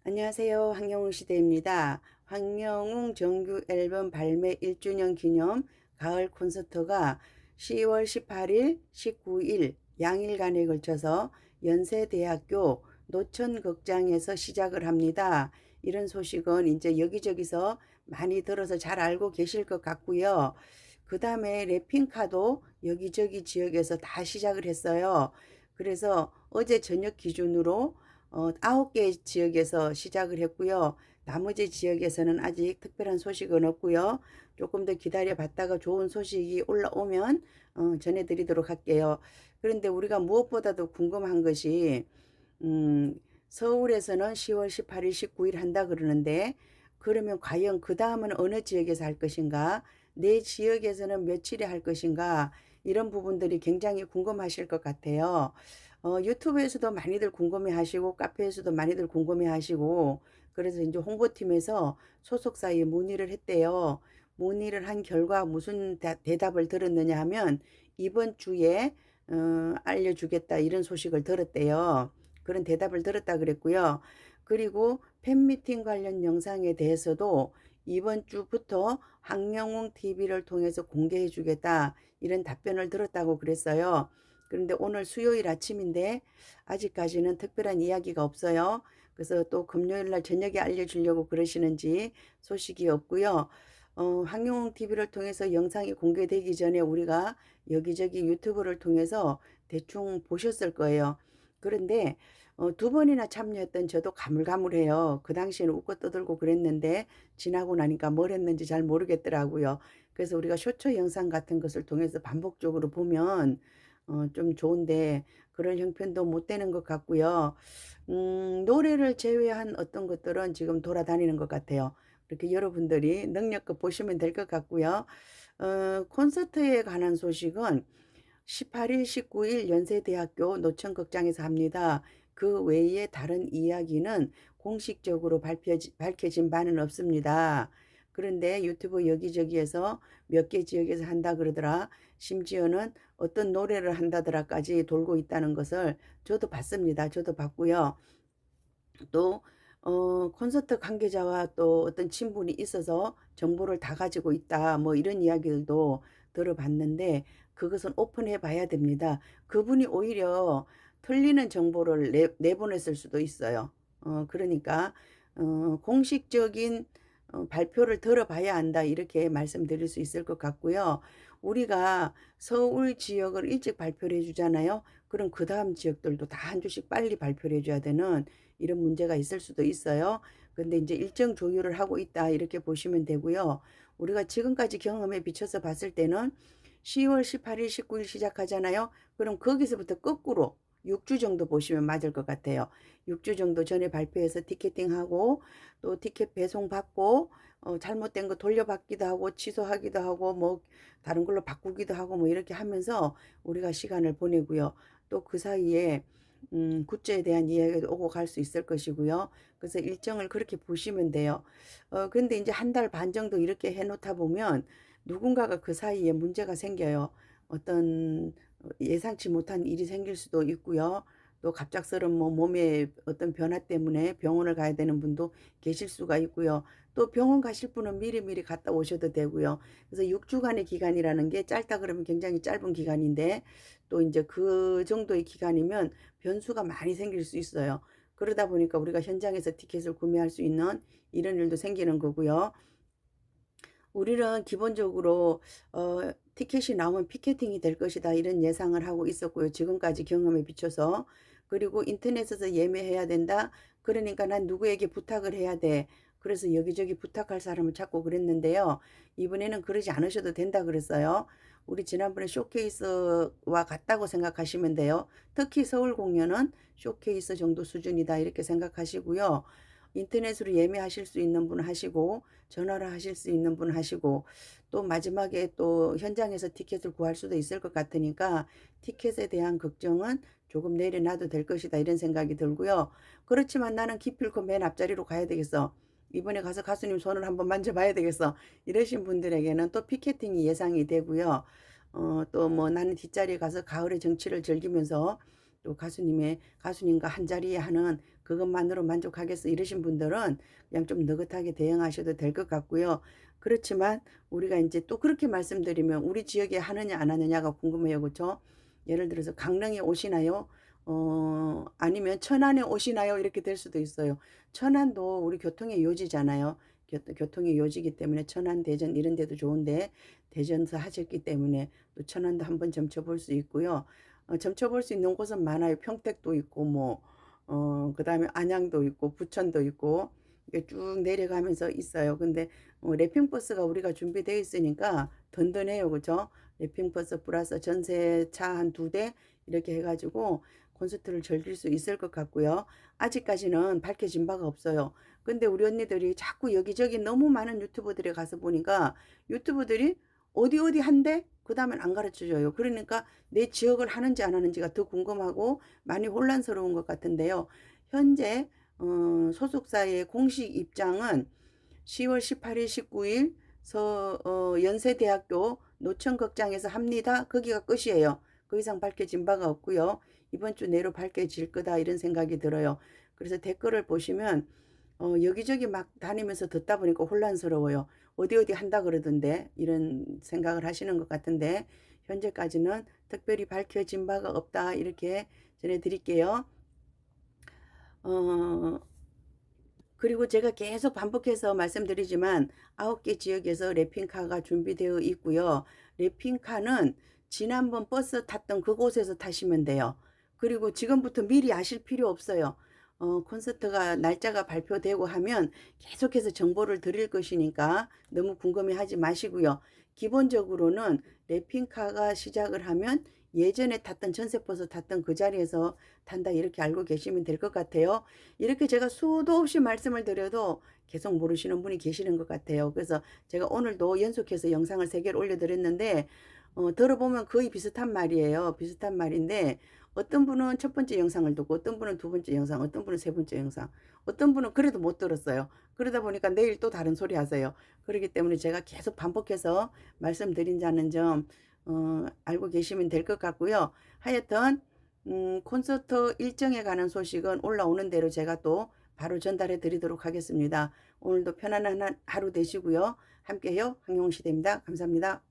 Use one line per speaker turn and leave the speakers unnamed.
안녕하세요. 황영웅 시대입니다. 황영웅 정규 앨범 발매 1주년 기념 가을 콘서트가 10월 18일, 19일 양일간에 걸쳐서 연세대학교 노천극장에서 시작을 합니다. 이런 소식은 이제 여기저기서 많이 들어서 잘 알고 계실 것 같고요. 그 다음에 래핑카도 여기저기 지역에서 다 시작을 했어요. 그래서 어제 저녁 기준으로 9개 지역에서 시작을 했고요. 나머지 지역에서는 아직 특별한 소식은 없고요. 조금 더 기다려 봤다가 좋은 소식이 올라오면 전해드리도록 할게요. 그런데 우리가 무엇보다도 궁금한 것이 서울에서는 10월 18일, 19일 한다 그러는데 그러면 과연 그 다음은 어느 지역에서 할 것인가? 내 지역에서는 며칠에 할 것인가? 이런 부분들이 굉장히 궁금하실 것 같아요. 유튜브에서도 많이들 궁금해 하시고 카페에서도 많이들 궁금해 하시고 그래서 이제 홍보팀에서 소속사에 문의를 했대요. 문의를 한 결과 무슨 대답을 들었느냐 하면 이번 주에 알려주겠다 이런 소식을 들었대요. 그런 대답을 들었다 그랬고요. 그리고 팬미팅 관련 영상에 대해서도 이번 주부터 황영웅 TV를 통해서 공개해 주겠다 이런 답변을 들었다고 그랬어요. 그런데 오늘 수요일 아침인데 아직까지는 특별한 이야기가 없어요. 그래서 또 금요일 날 저녁에 알려주려고 그러시는지 소식이 없고요. 황영웅 TV를 통해서 영상이 공개되기 전에 우리가 여기저기 유튜브를 통해서 대충 보셨을 거예요. 그런데 두 번이나 참여했던 저도 가물가물해요. 그 당시에는 웃고 떠들고 그랬는데 지나고 나니까 뭘 했는지 잘 모르겠더라고요. 그래서 우리가 쇼츠 영상 같은 것을 통해서 반복적으로 보면 좀 좋은데 그럴 형편도 못 되는 것 같고요. 노래를 제외한 어떤 것들은 지금 돌아다니는 것 같아요. 그렇게 여러분들이 능력껏 보시면 될 것 같고요. 콘서트에 관한 소식은 18일, 19일 연세대학교 노천극장에서 합니다. 그 외에 다른 이야기는 공식적으로 밝혀진 바는 없습니다. 그런데 유튜브 여기저기에서 몇 개 지역에서 한다 그러더라. 심지어는 어떤 노래를 한다더라까지 돌고 있다는 것을 저도 봤습니다. 저도 봤고요. 또 콘서트 관계자와 또 어떤 친분이 있어서 정보를 다 가지고 있다. 뭐 이런 이야기들도 들어봤는데 그것은 오픈해 봐야 됩니다. 그분이 오히려 틀리는 정보를 내보냈을 수도 있어요. 그러니까 공식적인 발표를 들어봐야 한다. 이렇게 말씀드릴 수 있을 것 같고요. 우리가 서울 지역을 일찍 발표를 해주잖아요. 그럼 그 다음 지역들도 다 한 주씩 빨리 발표를 해줘야 되는 이런 문제가 있을 수도 있어요. 근데 이제 일정 조율을 하고 있다 이렇게 보시면 되고요. 우리가 지금까지 경험에 비춰서 봤을 때는 10월 18일, 19일 시작하잖아요. 그럼 거기서부터 거꾸로 6주 정도 보시면 맞을 것 같아요. 6주 정도 전에 발표해서 티켓팅하고 또 티켓 배송 받고 잘못된 거 돌려받기도 하고 취소하기도 하고 뭐 다른 걸로 바꾸기도 하고 뭐 이렇게 하면서 우리가 시간을 보내고요. 또 그 사이에 굿즈에 대한 이야기도 오고 갈 수 있을 것이고요. 그래서 일정을 그렇게 보시면 돼요. 그런데 이제 한 달 반 정도 이렇게 해놓다 보면 누군가가 그 사이에 문제가 생겨요. 어떤 예상치 못한 일이 생길 수도 있고요. 또 갑작스러운 뭐 몸의 어떤 변화 때문에 병원을 가야 되는 분도 계실 수가 있고요. 또 병원 가실 분은 미리미리 갔다 오셔도 되고요. 그래서 6주간의 기간이라는 게 짧다 그러면 굉장히 짧은 기간인데 또 이제 그 정도의 기간이면 변수가 많이 생길 수 있어요. 그러다 보니까 우리가 현장에서 티켓을 구매할 수 있는 이런 일도 생기는 거고요. 우리는 기본적으로 티켓이 나오면 피켓팅이 될 것이다 이런 예상을 하고 있었고요. 지금까지 경험에 비춰서. 그리고 인터넷에서 예매해야 된다. 그러니까 난 누구에게 부탁을 해야 돼. 그래서 여기저기 부탁할 사람을 찾고 그랬는데요. 이번에는 그러지 않으셔도 된다 그랬어요. 우리 지난번에 쇼케이스와 같다고 생각하시면 돼요. 특히 서울 공연은 쇼케이스 정도 수준이다 이렇게 생각하시고요. 인터넷으로 예매하실 수 있는 분 하시고 전화로 하실 수 있는 분 하시고 또 마지막에 또 현장에서 티켓을 구할 수도 있을 것 같으니까 티켓에 대한 걱정은 조금 내려놔도 될 것이다 이런 생각이 들고요. 그렇지만 나는 기필코 맨 앞자리로 가야 되겠어. 이번에 가서 가수님 손을 한번 만져봐야 되겠어. 이러신 분들에게는 또 피켓팅이 예상이 되고요. 또 뭐 나는 뒷자리에 가서 가을의 정취를 즐기면서 또 가수님과 한 자리에 하는 그것만으로 만족하겠어 이러신 분들은 그냥 좀 느긋하게 대응하셔도 될 것 같고요. 그렇지만 우리가 이제 또 그렇게 말씀드리면 우리 지역에 하느냐 안 하느냐가 궁금해요. 그쵸? 예를 들어서 강릉에 오시나요? 아니면 천안에 오시나요? 이렇게 될 수도 있어요. 천안도 우리 교통의 요지잖아요. 교통의 요지이기 때문에 천안, 대전 이런 데도 좋은데 대전서 하셨기 때문에 또 천안도 한번 점쳐볼 수 있고요. 점쳐볼 수 있는 곳은 많아요. 평택도 있고 뭐 그다음에 안양도 있고 부천도 있고 이게 쭉 내려가면서 있어요. 근데 랩핑버스가 우리가 준비되어 있으니까 든든해요. 그죠? 랩핑버스 플러스 전세차 한 2대 이렇게 해가지고 콘서트를 즐길 수 있을 것 같고요. 아직까지는 밝혀진 바가 없어요. 근데 우리 언니들이 자꾸 여기저기 너무 많은 유튜버들이 가서 보니까 유튜브들이 어디 어디 한대? 그 다음엔 안 가르쳐줘요. 그러니까 내 지역을 하는지 안 하는지가 더 궁금하고 많이 혼란스러운 것 같은데요. 현재 소속사의 공식 입장은 10월 18일, 19일 연세대학교 노천극장에서 합니다. 거기가 끝이에요. 그 이상 밝혀진 바가 없고요. 이번 주 내로 밝혀질 거다 이런 생각이 들어요. 그래서 댓글을 보시면 여기저기 막 다니면서 듣다 보니까 혼란스러워요. 어디 어디 한다 그러던데 이런 생각을 하시는 것 같은데 현재까지는 특별히 밝혀진 바가 없다 이렇게 전해드릴게요. 그리고 제가 계속 반복해서 말씀드리지만 9개 지역에서 랩핑카가 준비되어 있고요. 랩핑카는 지난번 버스 탔던 그곳에서 타시면 돼요. 그리고 지금부터 미리 아실 필요 없어요. 콘서트가 날짜가 발표되고 하면 계속해서 정보를 드릴 것이니까 너무 궁금해하지 마시고요. 기본적으로는 랩핑카가 시작을 하면 예전에 탔던 전세버스 탔던 그 자리에서 탄다 이렇게 알고 계시면 될 것 같아요. 이렇게 제가 수도 없이 말씀을 드려도 계속 모르시는 분이 계시는 것 같아요. 그래서 제가 오늘도 연속해서 영상을 3개를 올려드렸는데 들어보면 거의 비슷한 말이에요. 비슷한 말인데 어떤 분은 첫 번째 영상을 듣고 어떤 분은 두 번째 영상, 어떤 분은 세 번째 영상, 어떤 분은 그래도 못 들었어요. 그러다 보니까 내일 또 다른 소리 하세요. 그렇기 때문에 제가 계속 반복해서 말씀드린다는 점 알고 계시면 될 것 같고요. 하여튼 콘서트 일정에 관한 소식은 올라오는 대로 제가 또 바로 전달해 드리도록 하겠습니다. 오늘도 편안한 하루 되시고요. 함께해요. 황용시대입니다. 감사합니다.